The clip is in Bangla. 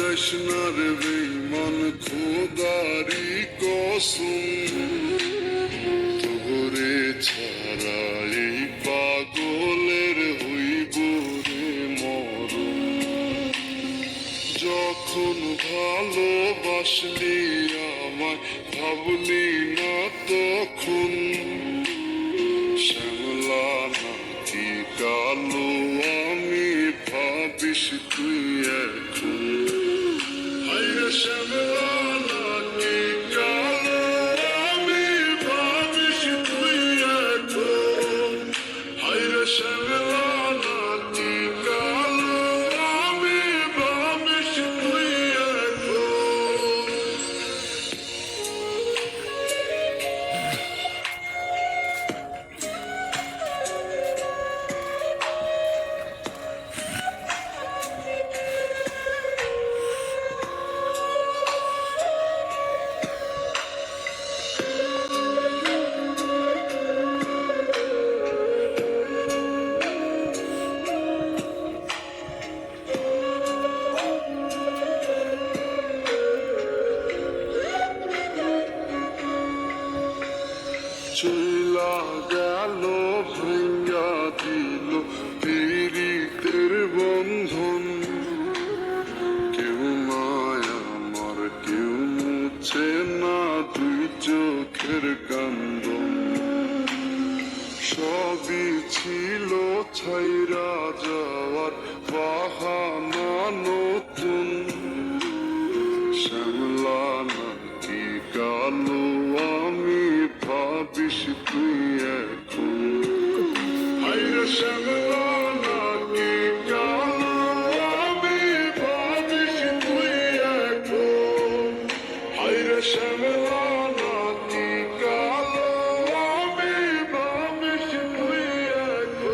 কৃষ্ণর বেঈমান খোদারি কসম তোরে ছাড়া এই পাগলের হইব রে মরণ। যখন ভালোবাসলি আমায় ভাবলি না তখন শ্যামলা নাকি কালো আমি ভাবিস তুই এখন। হায়রে শ্যামলা নাকি কালো আমি ভাবিস তুই এখন। হায়রে শ্যামলা নাকি কালো আমি ভাবিস তুই এখন। চইলা গেল ভেঙ্গা দিল পীড়িতের বন্ধন। কেউ নাই আমার কেউ মুছে না দুই চোখের কান্দন। সবই ছিল ছাইরা যাওয়ার বাহানা নতুন। শ্যামলা নাকি কালো আমি ভাবিস তুই এখন। হায়রে শ্যামলা নাকি কালো আমি ভাবিস তুই এখন। হায়রে শ্যামলা নাকি কালো আমি ভাবিস তুই এখন।